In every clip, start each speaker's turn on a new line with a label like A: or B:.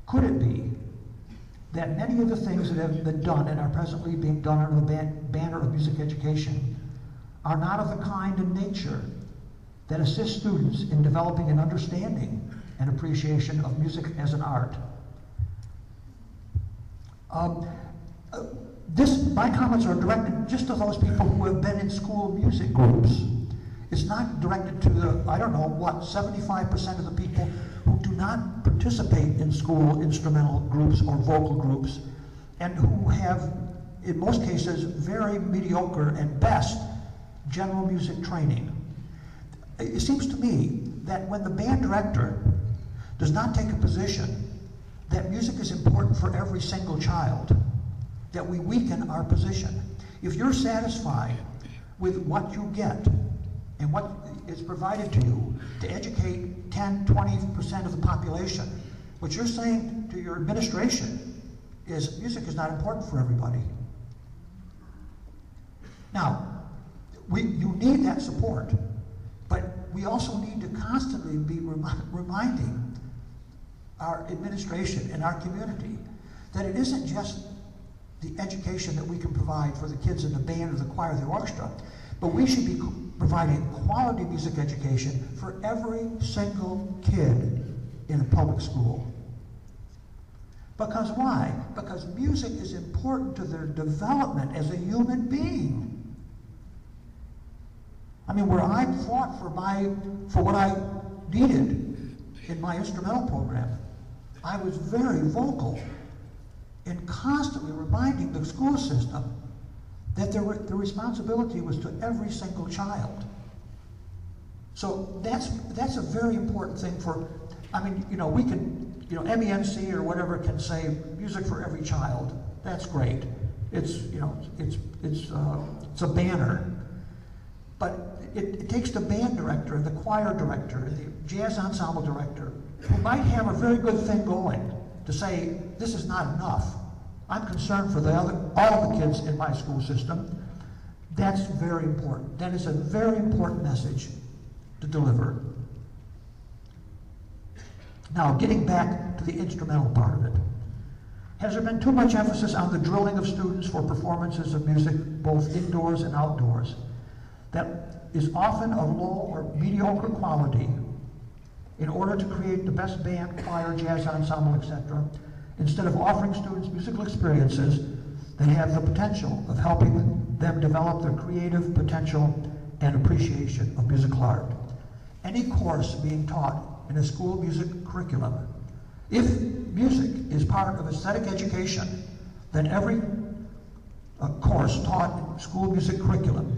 A: Could it be that many of the things that have been done and are presently being done under the banner of music education are not of the kind and nature that assist students in developing an understanding and appreciation of music as an art? My comments are directed just to those people who have been in school music groups. It's not directed to the, 75% of the people who do not participate in school instrumental groups or vocal groups, and who have, in most cases, very mediocre and best general music training. It seems to me that when the band director does not take a position that music is important for every single child, that we weaken our position. If you're satisfied with what you get and what is provided to you to educate 10, 20% of the population, what you're saying to your administration is music is not important for everybody. Now, you need that support, but we also need to constantly be reminding our administration and our community that it isn't just the education that we can provide for the kids in the band or the choir or the orchestra, but we should be providing quality music education for every single kid in a public school. Because why? Because music is important to their development as a human being. I mean, where I fought for what I needed in my instrumental program, I was very vocal in constantly reminding the school system that the responsibility was to every single child. So that's a very important thing for, we can, MENC or whatever can say music for every child. That's great. It's a banner. But it takes the band director and the choir director and the jazz ensemble director who might have a very good thing going to say, this is not enough. I'm concerned for all the kids in my school system. That's very important. That is a very important message to deliver. Now, getting back to the instrumental part of it. Has there been too much emphasis on the drilling of students for performances of music, both indoors and outdoors, that is often of low or mediocre quality in order to create the best band, choir, jazz ensemble, etc., instead of offering students musical experiences that have the potential of helping them develop their creative potential and appreciation of musical art? Any course being taught in a school music curriculum, if music is part of aesthetic education, then every course taught in school music curriculum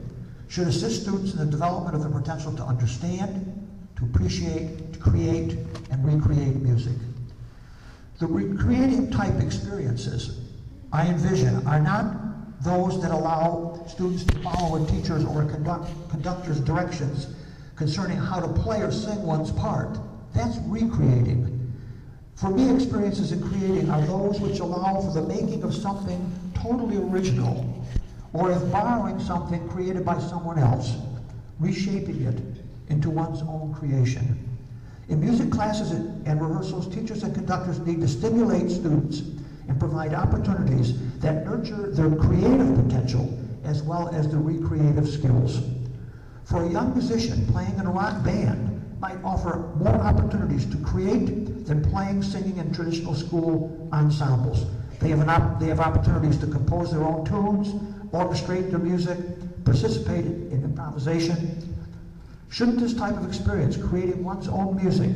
A: should assist students in the development of their potential to understand, to appreciate, to create, and recreate music. The recreating type experiences I envision are not those that allow students to follow a teacher's or a conductor's directions concerning how to play or sing one's part. That's recreating. For me, experiences in creating are those which allow for the making of something totally original, or if borrowing something created by someone else, reshaping it into one's own creation. In music classes and rehearsals, teachers and conductors need to stimulate students and provide opportunities that nurture their creative potential as well as their recreative skills. For a young musician, playing in a rock band might offer more opportunities to create than playing, singing in traditional school ensembles. They have opportunities to compose their own tunes, orchestrate their music, participate in improvisation. Shouldn't this type of experience, creating one's own music,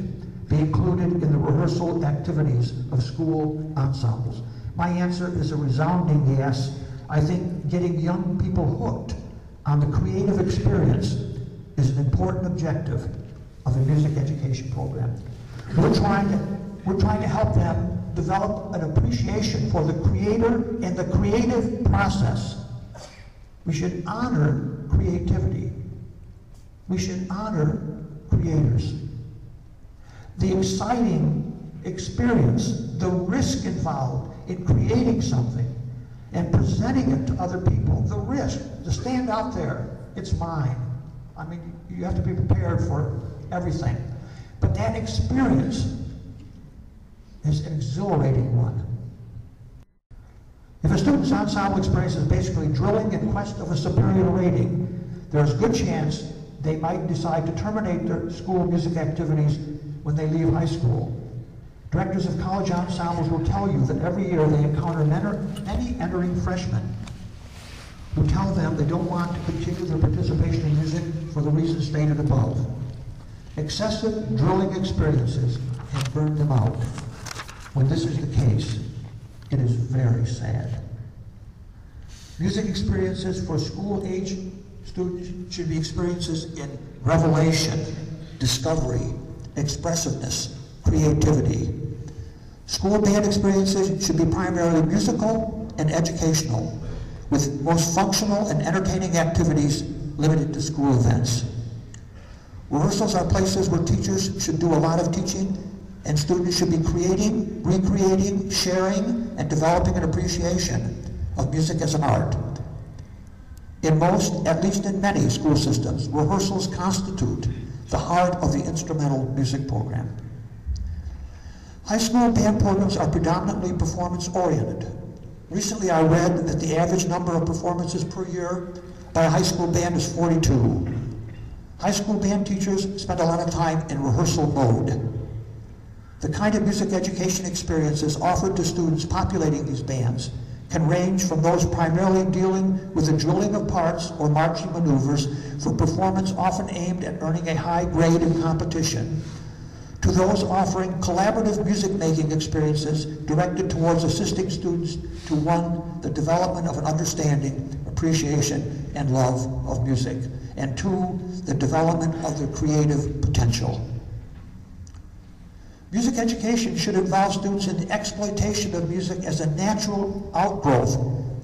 A: be included in the rehearsal activities of school ensembles? My answer is a resounding yes. I think getting young people hooked on the creative experience is an important objective of a music education program. We're trying to help them develop an appreciation for the creator and the creative process. We should honor creativity. We should honor creators. The exciting experience, the risk involved in creating something and presenting it to other people, the risk to stand out there, it's mine. I mean, you have to be prepared for everything. But that experience is an exhilarating one. If a student's ensemble experience is basically drilling in quest of a superior rating, there's a good chance they might decide to terminate their school music activities when they leave high school. Directors of college ensembles will tell you that every year they encounter many entering freshmen who tell them they don't want to continue their participation in music for the reasons stated above. Excessive drilling experiences have burned them out. When this is the case, it is very sad. Music experiences for school-age students should be experiences in revelation, discovery, expressiveness, creativity. School band experiences should be primarily musical and educational, with most functional and entertaining activities limited to school events. Rehearsals are places where teachers should do a lot of teaching, and students should be creating, recreating, sharing, and developing an appreciation of music as an art. In most, at least in many school systems, rehearsals constitute the heart of the instrumental music program. High school band programs are predominantly performance-oriented. Recently, I read that the average number of performances per year by a high school band is 42. High school band teachers spend a lot of time in rehearsal mode. The kind of music education experiences offered to students populating these bands can range from those primarily dealing with the drilling of parts or marching maneuvers for performance often aimed at earning a high grade in competition, to those offering collaborative music-making experiences directed towards assisting students to, one, the development of an understanding, appreciation, and love of music, and two, the development of their creative potential. Music education should involve students in the exploitation of music as a natural outgrowth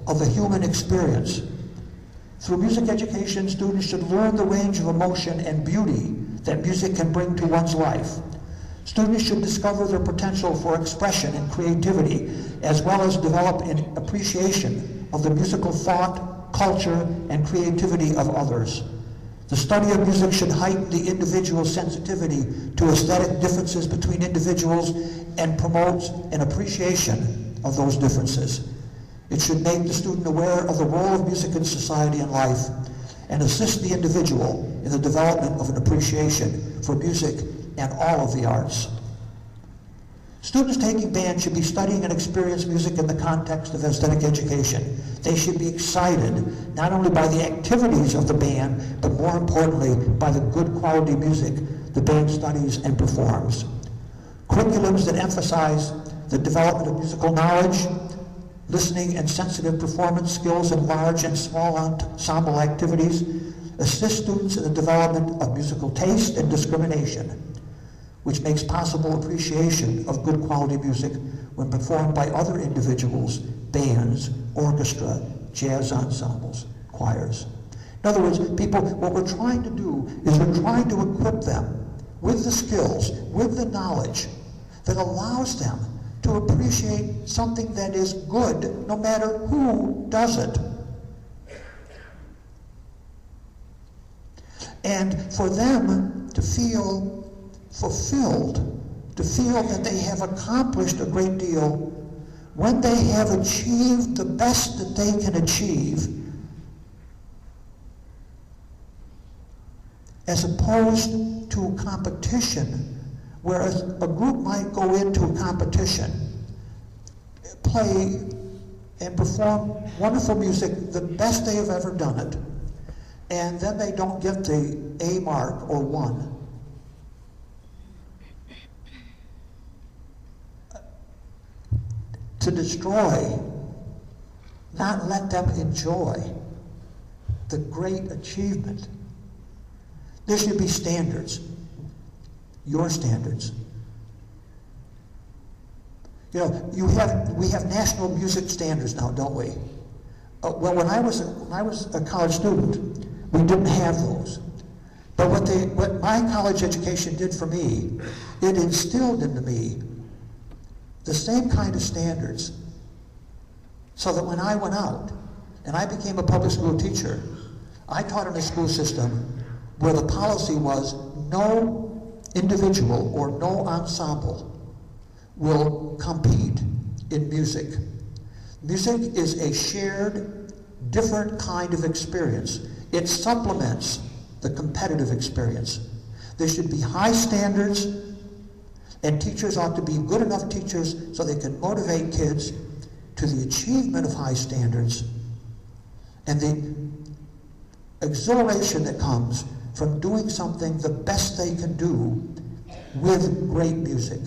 A: of the human experience. Through music education, students should learn the range of emotion and beauty that music can bring to one's life. Students should discover their potential for expression and creativity, as well as develop an appreciation of the musical thought, culture, and creativity of others. The study of music should heighten the individual's sensitivity to aesthetic differences between individuals and promotes an appreciation of those differences. It should make the student aware of the role of music in society and life, and assist the individual in the development of an appreciation for music and all of the arts. Students taking band should be studying and experience music in the context of aesthetic education. They should be excited not only by the activities of the band, but more importantly, by the good quality music the band studies and performs. Curriculums that emphasize the development of musical knowledge, listening and sensitive performance skills in large and small ensemble activities assist students in the development of musical taste and discrimination, which makes possible appreciation of good quality music when performed by other individuals, bands, orchestra, jazz ensembles, choirs. In other words, people, what we're trying to do is we're trying to equip them with the skills, with the knowledge that allows them to appreciate something that is good no matter who does it. And for them to feel fulfilled, to feel that they have accomplished a great deal when they have achieved the best that they can achieve, as opposed to a competition, whereas a group might go into a competition, play and perform wonderful music, the best they have ever done it, and then they don't get the A mark or 1. To destroy, not let them enjoy the great achievement. There should be standards, your standards. You know, we have national music standards now, don't we? Well, when I was a college student, we didn't have those. But what my college education did for me, it instilled into me the same kind of standards, so that when I went out and I became a public school teacher, I taught in a school system where the policy was no individual or no ensemble will compete in music. Music is a shared, different kind of experience. It supplements the competitive experience. There should be high standards, and teachers ought to be good enough teachers so they can motivate kids to the achievement of high standards and the exhilaration that comes from doing something the best they can do with great music.